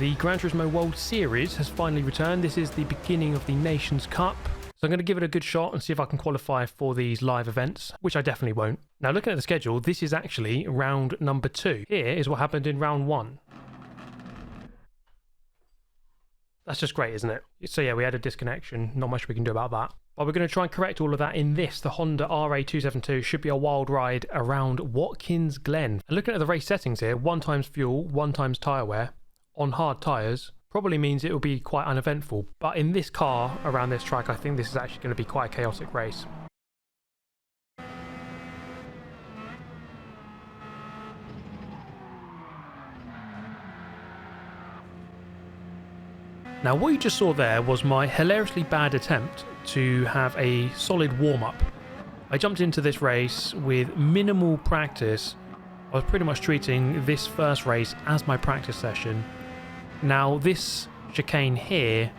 The Gran Turismo World Series has finally returned. This is the beginning of the Nations Cup. So I'm going to give it a good shot and see if I can qualify for these live events, which I definitely won't. Now, looking at the schedule, this is actually round number 2. Here is what happened in round 1. That's just great, isn't it? So yeah, we had a disconnection. Not much we can do about that. But we're going to try and correct all of that in this. The Honda RA272 should be a wild ride around Watkins Glen. And looking at the race settings here, 1 times fuel, 1 times tyre wear on hard tyres probably means it will be quite uneventful. But in this car, around this track, I think this is actually going to be quite a chaotic race. Now, what you just saw there was my hilariously bad attempt to have a solid warm-up. I jumped into this race with minimal practice. I was pretty much treating this first race as my practice session. Now, this chicane here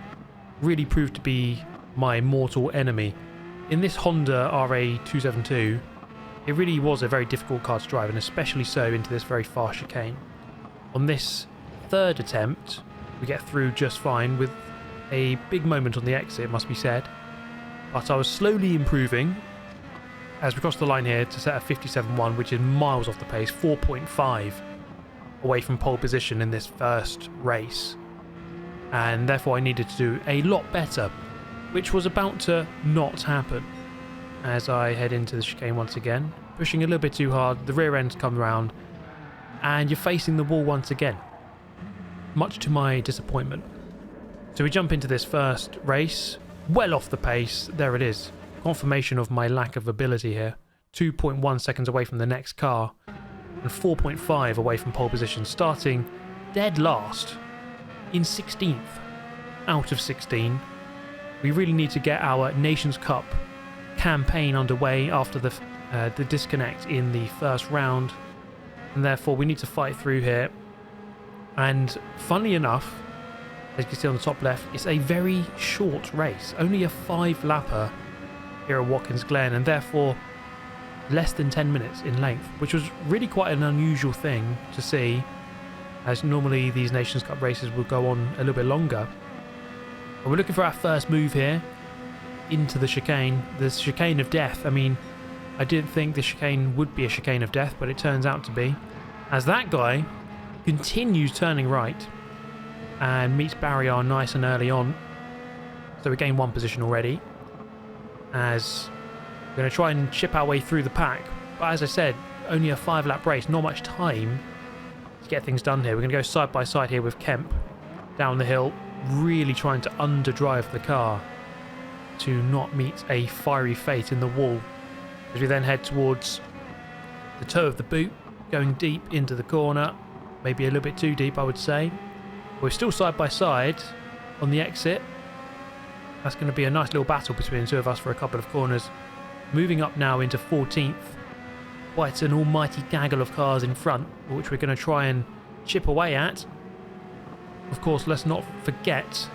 really proved to be my mortal enemy. In this Honda RA272, it really was a very difficult car to drive, and especially so into this very fast chicane. On this third attempt, we get through just fine with a big moment on the exit, must be said. But I was slowly improving as we crossed the line here to set a 57.1, which is miles off the pace, 4.5 away from pole position in this first race. And therefore I needed to do a lot better, which was about to not happen as I head into the chicane once again. Pushing a little bit too hard, the rear end's come round, and you're facing the wall once again, much to my disappointment. So we jump into this first race, well off the pace. There it is. Confirmation of my lack of ability here. 2.1 seconds away from the next car and 4.5 away from pole position, starting dead last in 16th out of 16. We really need to get our Nations Cup campaign underway after the disconnect in the first round, and therefore we need to fight through here. And funnily enough, as you can see on the top left, it's a very short race, only a 5-lapper here at Watkins Glen, and therefore less than 10 minutes in length, which was really quite an unusual thing to see, as normally these Nations Cup races will go on a little bit longer. But we're looking for our first move here into the chicane of death. I mean, I didn't think the chicane would be a chicane of death, but it turns out to be, as that guy continues turning right and meets barrier nice and early on. So we gain 1 position already, as we're going to try and chip our way through the pack. But as I said, only a 5-lap race, not much time to get things done here. We're going to go side by side here with Kemp down the hill, really trying to underdrive the car to not meet a fiery fate in the wall, as we then head towards the toe of the boot, going deep into the corner. Maybe a little bit too deep, I would say. We're still side by side on the exit. That's going to be a nice little battle between the two of us for a couple of corners. Moving up now into 14th. Quite an almighty gaggle of cars in front, which we're going to try and chip away at. Of course, let's not forget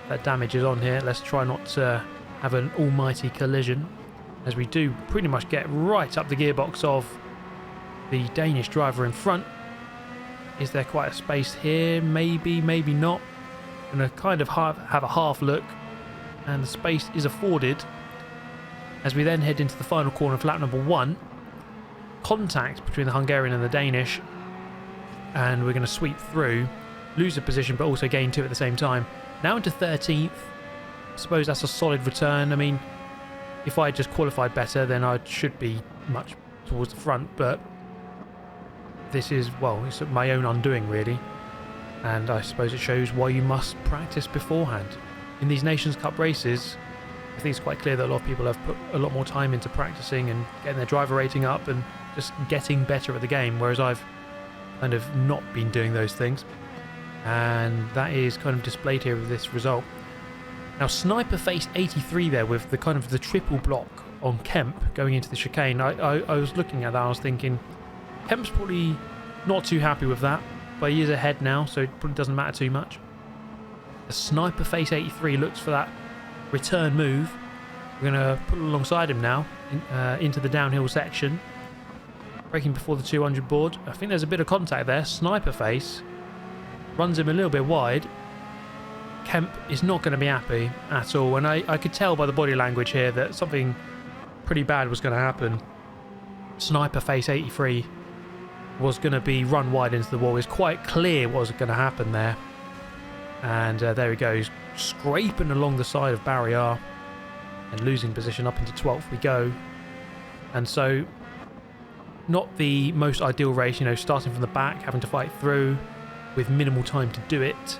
that damage is on here. Let's try not to have an almighty collision, as we do pretty much get right up the gearbox of the Danish driver in front. Is there quite a space here? Maybe, maybe not. I'm going to kind of have a half look, and the space is afforded as we then head into the final corner of lap number 1. Contact between the Hungarian and the Danish, and we're going to sweep through, lose a position but also gain 2 at the same time. Now into 13th. I suppose that's a solid return. I mean, if I just qualified better, then I should be much towards the front, but this is, well, it's my own undoing really, and I suppose it shows why you must practice beforehand. In these Nations Cup races, I think it's quite clear that a lot of people have put a lot more time into practicing and getting their driver rating up and just getting better at the game, whereas I've kind of not been doing those things, and that is kind of displayed here with this result. Now, Sniper Face 83 there with the kind of the triple block on Kemp going into the chicane. I was looking at that, I was thinking, Kemp's probably not too happy with that, but he is ahead now, so it probably doesn't matter too much. The Sniper Face 83 looks for that return move. We're going to put it alongside him now into the downhill section. Braking before the 200 board. I think there's a bit of contact there. Sniper Face runs him a little bit wide. Kemp is not going to be happy at all, and I could tell by the body language here that something pretty bad was going to happen. Sniper face 83 was going to be run wide into the wall. It's quite clear what was going to happen there. And there he goes, scraping along the side of barrier and losing position. Up into 12th we go. And so, not the most ideal race, you know, starting from the back, having to fight through with minimal time to do it.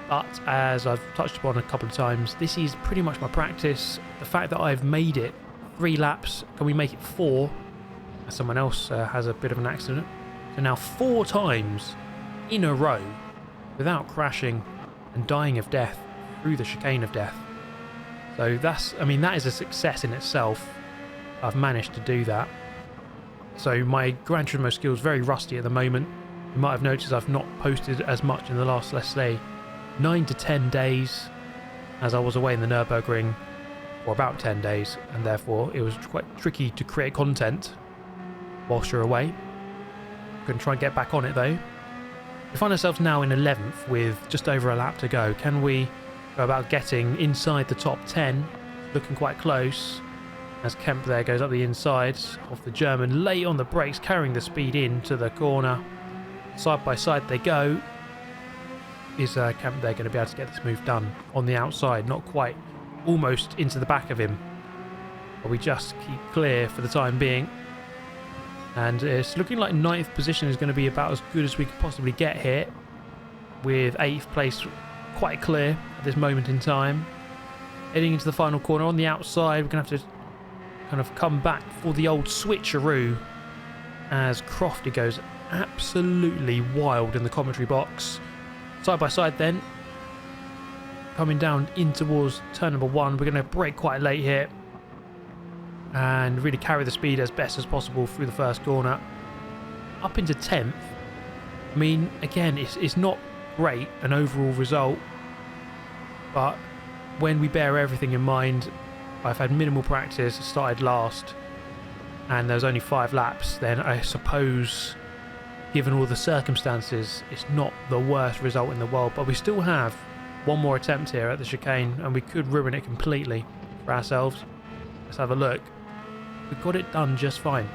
But as I've touched upon a couple of times, this is pretty much my practice. The fact that I've made it 3 laps, can we make it 4? Someone else has a bit of an accident. So now 4 times in a row without crashing and dying of death through the chicane of death. So that's, I mean, that is a success in itself. I've managed to do that. So my Gran Turismo skills very rusty at the moment. You might have noticed I've not posted as much in the last, let's say, 9 to 10 days, as I was away in the Nürburgring for about 10 days, and therefore it was quite tricky to create content whilst you're away. Going to try and get back on it though. We find ourselves now in 11th with just over a lap to go. Can we go about getting inside the top 10? Looking quite close as Kemp there goes up the inside of the German, late on the brakes, carrying the speed into the corner. Side by side they go. Is Kemp there going to be able to get this move done on the outside? Not quite, almost into the back of him, but we just keep clear for the time being, and it's looking like 9th position is going to be about as good as we could possibly get here, with 8th place quite clear at this moment in time. Heading into the final corner on the outside, we're going to have to kind of come back for the old switcheroo as Crofty goes absolutely wild in the commentary box. Side by side then, coming down in towards turn number 1. We're going to brake quite late here and really carry the speed as best as possible through the first corner. Up into 10th. I mean, again, it's not great an overall result, but when we bear everything in mind, I've had minimal practice, started last, and there's only 5 laps, then I suppose, given all the circumstances, it's not the worst result in the world. But we still have one more attempt here at the chicane, and we could ruin it completely for ourselves. Let's have a look. We got it done just fine.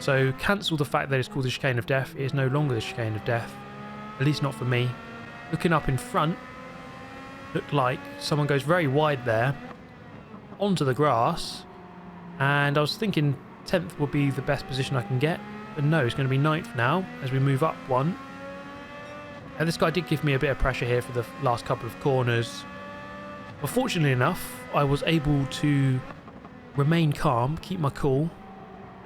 So cancel the fact that it's called the chicane of death. It is no longer the chicane of death, at least not for me. Looking up in front, looked like someone goes very wide there onto the grass, and I was thinking 10th would be the best position I can get. But no, it's going to be 9th now as we move up one. And this guy did give me a bit of pressure here for the last couple of corners. But fortunately enough, I was able to remain calm, keep my cool,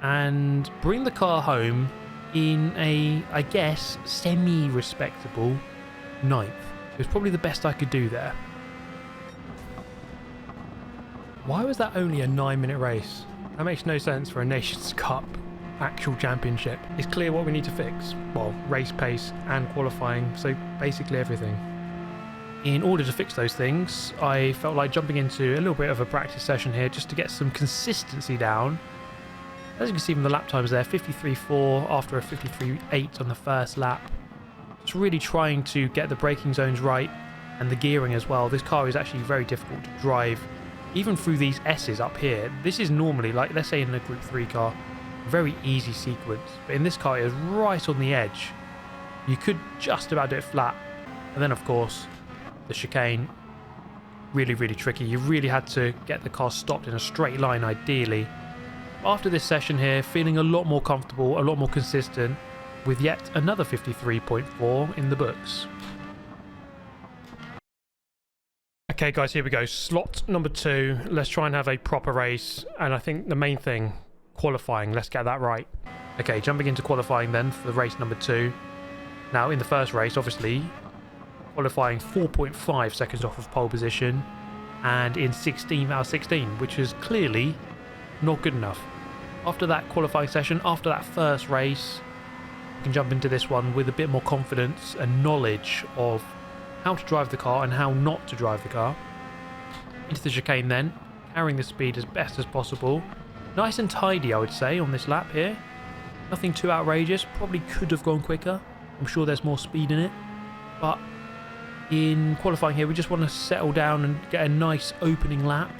and bring the car home in a, I guess, semi-respectable 9th. It was probably the best I could do there. Why was that only a 9-minute race? That makes no sense for a Nations Cup actual championship. It's clear what we need to fix. Well, race pace and qualifying, so basically everything. In order to fix those things, I felt like jumping into a little bit of a practice session here just to get some consistency down. As you can see from the lap times there, 53.4 after a 53.8 on the first lap. Just really trying to get the braking zones right and the gearing as well. This car is actually very difficult to drive, even through these S's up here. This is normally, like, let's say in a Group 3 car, very easy sequence, but in this car it is right on the edge. You could just about do it flat, and then of course the chicane, really tricky. You really had to get the car stopped in a straight line ideally. After this session here, feeling a lot more comfortable, a lot more consistent, with yet another 53.4 in the books. Okay guys, here we go, slot number 2. Let's try and have a proper race, and I think the main thing, qualifying, let's get that right. Okay, jumping into qualifying then for race number 2. Now in the first race, obviously qualifying 4.5 seconds off of pole position, and in 16 out of 16, which is clearly not good enough. After that qualifying session, after that first race, you can jump into this one with a bit more confidence and knowledge of how to drive the car and how not to drive the car. Into the chicane then, carrying the speed as best as possible. Nice and tidy, I would say, on this lap here. Nothing too outrageous. Probably could have gone quicker. I'm sure there's more speed in it. But in qualifying here, we just want to settle down and get a nice opening lap.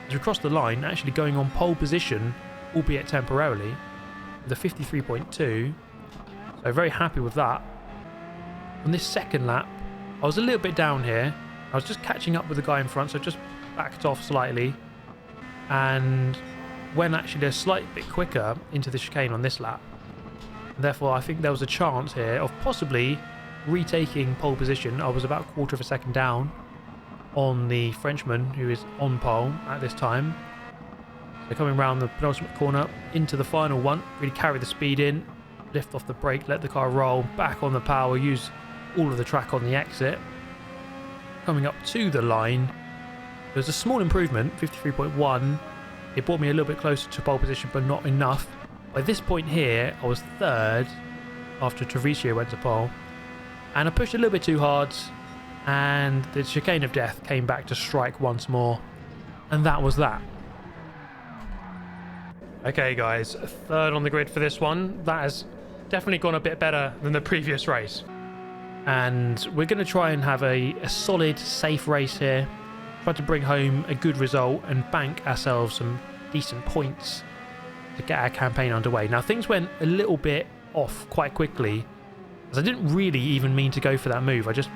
As we cross the line, actually going on pole position, albeit temporarily, with a 53.2. So very happy with that. On this second lap, I was a little bit down here. I was just catching up with the guy in front, so just backed off slightly. And went actually a slight bit quicker into the chicane on this lap. And therefore, I think there was a chance here of possibly retaking pole position. I was about a quarter of a second down on the Frenchman, who is on pole at this time. So coming around the penultimate corner into the final one, really carry the speed in, lift off the brake, let the car roll, back on the power, use all of the track on the exit. Coming up to the line, there's a small improvement, 53.1. It brought me a little bit closer to pole position, but not enough. By this point here, I was third after Turismo went to pole. And I pushed a little bit too hard, and the chicane of death came back to strike once more. And that was that. Okay guys, third on the grid for this one. That has definitely gone a bit better than the previous race. And we're going to try and have a solid, safe race here. Try to bring home a good result and bank ourselves some decent points to get our campaign underway. Now things went a little bit off quite quickly, as I didn't really even mean to go for that move. I just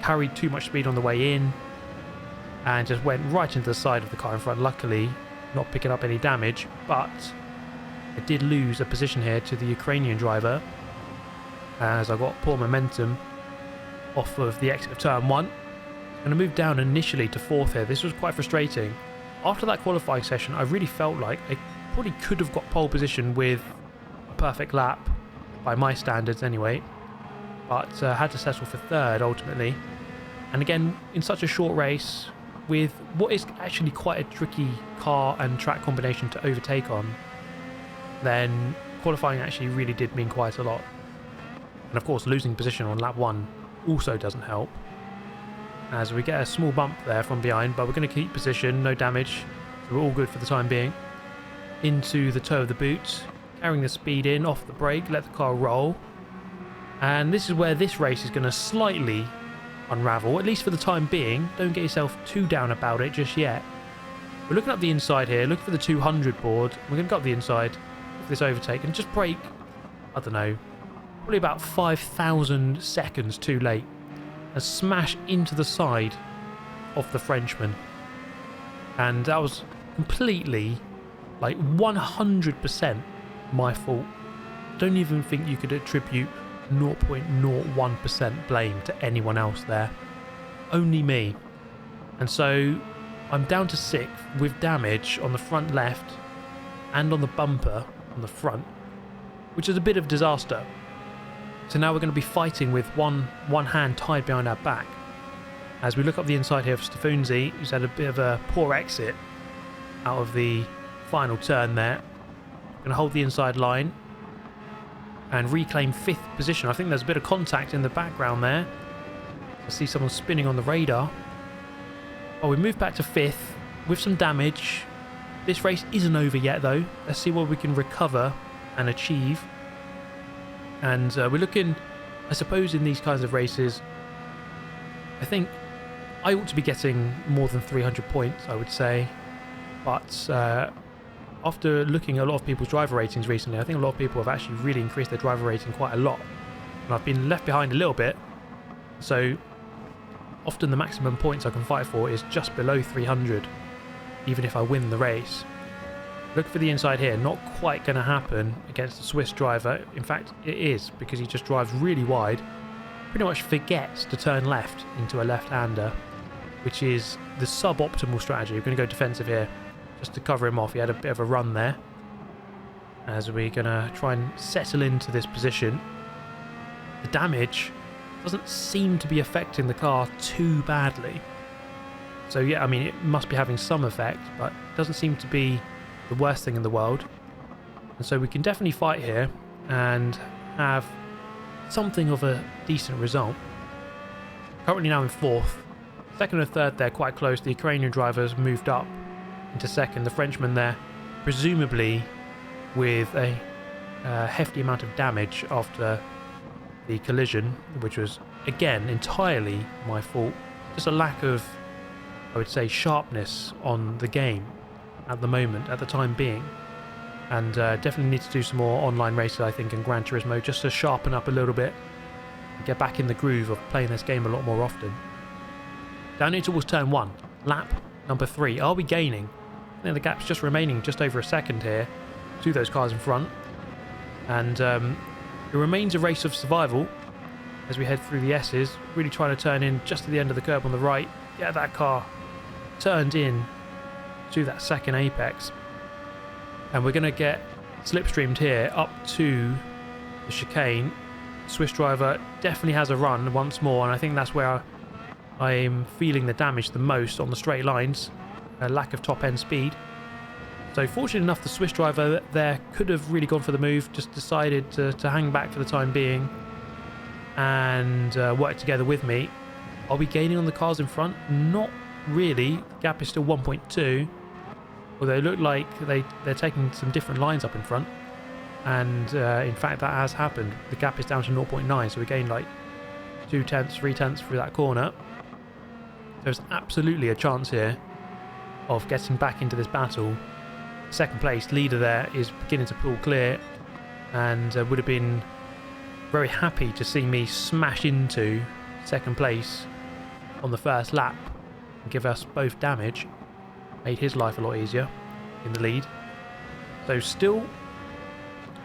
carried too much speed on the way in and just went right into the side of the car in front, luckily not picking up any damage. But I did lose a position here to the Ukrainian driver as I got poor momentum off of the exit of turn 1. I'm going to move down initially to 4th here. This was quite frustrating. After that qualifying session, I really felt like I probably could have got pole position with a perfect lap, by my standards anyway, but had to settle for 3rd ultimately. And again, in such a short race, with what is actually quite a tricky car and track combination to overtake on, then qualifying actually really did mean quite a lot. And of course, losing position on lap 1 also doesn't help, as we get a small bump there from behind, but we're going to keep position, no damage, so we're all good for the time being. Into the toe of the boot, carrying the speed in, off the brake, let the car roll. And this is where this race is going to slightly unravel, at least for the time being. Don't get yourself too down about it just yet. We're looking up the inside here, looking for the 200 board. We're going to go up the inside for this overtake and just brake, I don't know, probably about 5,000 seconds too late, and smash into the side of the Frenchman. And that was completely, like 100% my fault. Don't even think you could attribute 0.01% blame to anyone else there. Only me. And so I'm down to 6th with damage on the front left and on the bumper on the front, which is a bit of disaster. So now we're going to be fighting with one hand tied behind our back. As we look up the inside here of Stefanzi, who's had a bit of a poor exit out of the final turn there. Going to hold the inside line and reclaim 5th position. I think there's a bit of contact in the background there. I see someone spinning on the radar. Oh, we moved back to 5th with some damage. This race isn't over yet though. Let's see what we can recover and achieve. And we're looking, I suppose, in these kinds of races, I think I ought to be getting more than 300 points, I would say. But after looking at a lot of people's driver ratings recently, I think a lot of people have actually really increased their driver rating quite a lot. And I've been left behind a little bit. So often the maximum points I can fight for is just below 300, even if I win the race. Look for the inside here, not quite going to happen against the Swiss driver. In fact, it is, because he just drives really wide, pretty much forgets to turn left into a left-hander, which is the suboptimal strategy. We're going to go defensive here just to cover him off. He had a bit of a run there, as we're going to try and settle into this position. The damage doesn't seem to be affecting the car too badly. So yeah, I mean, it must be having some effect, but it doesn't seem to be the worst thing in the world. And so we can definitely fight here and have something of a decent result. Currently now in 4th. 2nd and 3rd they're quite close. The Ukrainian drivers moved up into 2nd. The Frenchman there, presumably with a hefty amount of damage after the collision, which was again, entirely my fault. Just a lack of, I would say, sharpness on the game at the moment, at the time being. And definitely need to do some more online races, I think, in Gran Turismo, just to sharpen up a little bit and get back in the groove of playing this game a lot more often. Down here towards turn 1, lap number 3. Are we gaining? I think the gap's just remaining just over a second here to those cars in front. And it remains a race of survival as we head through the S's, really trying to turn in just at the end of the curb on the right, get that car turned in to that second apex. And we're going to get slipstreamed here up to the chicane. Swiss driver definitely has a run once more, and I think that's where I'm feeling the damage the most on the straight lines. A lack of top end speed. So fortunate enough, the Swiss driver there could have really gone for the move, just decided to hang back for the time being and work together with me. Are we gaining on the cars in front? Not really. The gap is still 1.2. Although it looked like they're taking some different lines up in front. And in fact, that has happened. The gap is down to 0.9, so we gained like 2 tenths, 3 tenths through that corner. There's absolutely a chance here of getting back into this battle. Second place leader there is beginning to pull clear, and would have been very happy to see me smash into second place on the first lap and give us both damage. Made his life a lot easier in the lead. So still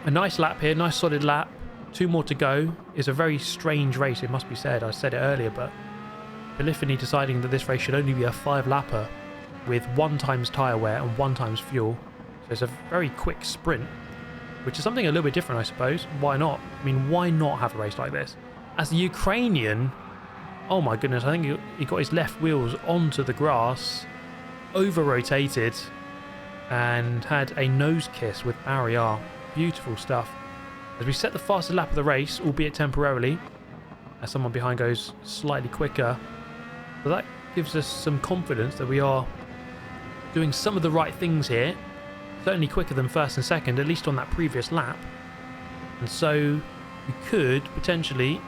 a nice lap here, nice solid lap. 2 more to go. It's a very strange race, it must be said. I said it earlier, but Polyphony deciding that this race should only be a 5-lapper with 1 times tyre wear and 1 times fuel. So it's a very quick sprint, which is something a little bit different, I suppose. Why not? I mean, why not have a race like this? As the Ukrainian, oh my goodness, I think he got his left wheels onto the grass, over-rotated, and had a nose kiss with barrier. Beautiful stuff. As we set the fastest lap of the race, albeit temporarily, as someone behind goes slightly quicker. But that gives us some confidence that we are doing some of the right things here. Certainly quicker than first and second, at least on that previous lap. And so we could potentially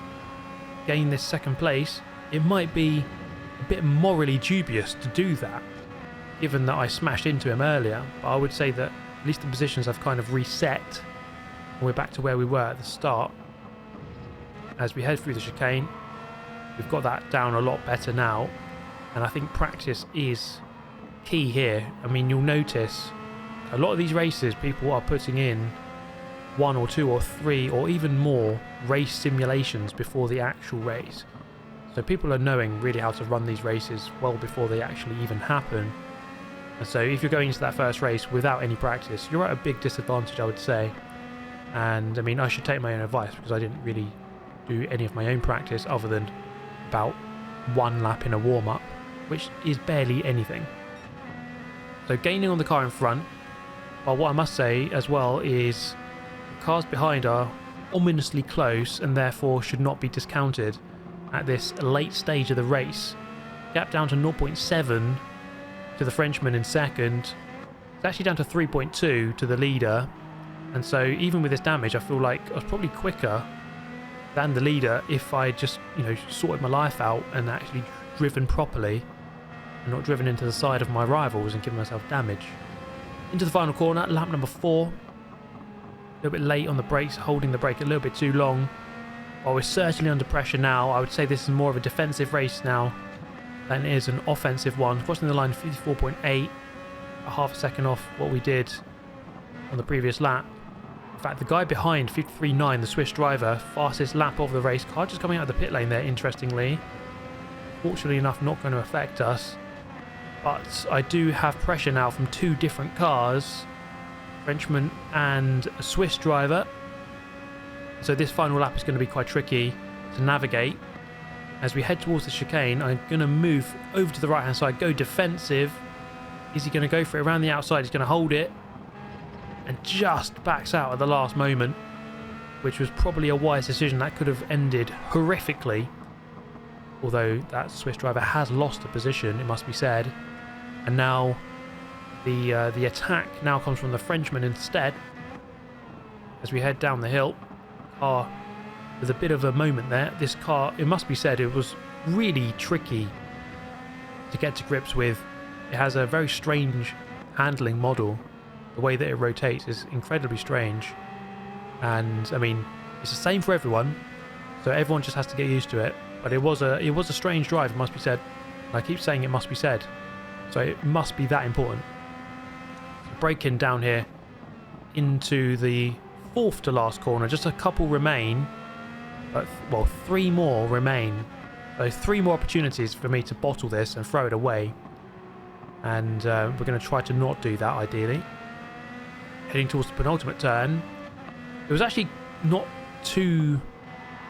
gain this second place. It might be a bit morally dubious to do that, given that I smashed into him earlier. But I would say that at least the positions have kind of reset, and we're back to where we were at the start. As we head through the chicane, we've got that down a lot better now, and I think practice is key here. I mean, you'll notice a lot of these races, people are putting in 1 or 2 or 3 or even more race simulations before the actual race. So people are knowing really how to run these races well before they actually even happen. And so if you're going into that first race without any practice, you're at a big disadvantage, I would say. And I mean, I should take my own advice, because I didn't really do any of my own practice other than about 1 lap in a warm-up, which is barely anything. So gaining on the car in front. But what I must say as well is the cars behind are ominously close and therefore should not be discounted at this late stage of the race. Gap down to 0.7 to the Frenchman in second. It's actually down to 3.2 to the leader. And so even with this damage, I feel like I was probably quicker than the leader if I just, sorted my life out and actually driven properly and not driven into the side of my rivals and given myself damage. Into the final corner, lap number 4. A little bit late on the brakes, holding the brake a little bit too long. While we're certainly under pressure now, I would say this is more of a defensive race now than it is an offensive one. Crossing the line 54.8, a half a second off what we did on the previous lap. In fact, the guy behind, 53.9, the Swiss driver, fastest lap of the race. Car just coming out of the pit lane there, interestingly. Fortunately enough, not going to affect us. But I do have pressure now from 2 different cars, Frenchman and a Swiss driver. So this final lap is going to be quite tricky to navigate. As we head towards the chicane, I'm going to move over to the right hand side, go defensive. Is he going to go for it around the outside? He's going to hold it and just backs out at the last moment, which was probably a wise decision. That could have ended horrifically, although that Swiss driver has lost a position, it must be said. And now the attack now comes from the Frenchman instead. As we head down the hill, car with a bit of a moment there. This car, it must be said, it was really tricky to get to grips with. It has a very strange handling model. The way that it rotates is incredibly strange. And I mean, it's the same for everyone, so everyone just has to get used to it. But it was a strange drive, it must be said. And I keep saying it must be said, so it must be that important. Braking down here into the 4th to last corner. Just a couple remain, but well, 3 more remain. So 3 more opportunities for me to bottle this and throw it away. And we're going to try to not do that, ideally. Heading towards the penultimate turn. It was actually not too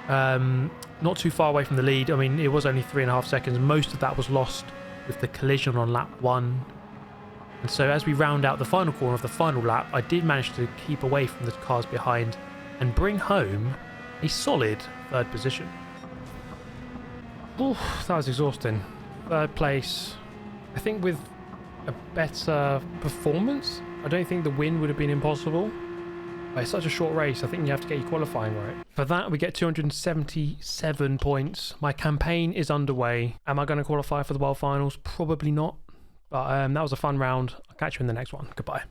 far away from the lead. I mean, it was only 3.5 seconds. Most of that was lost with the collision on lap 1. And so as we round out the final corner of the final lap, I did manage to keep away from the cars behind and bring home a solid 3rd position. Oof, that was exhausting. 3rd place. I think with a better performance, I don't think the win would have been impossible. But it's such a short race, I think you have to get your qualifying right. For that, we get 277 points. My campaign is underway. Am I going to qualify for the World Finals? Probably not. But that was a fun round. I'll catch you in the next one. Goodbye.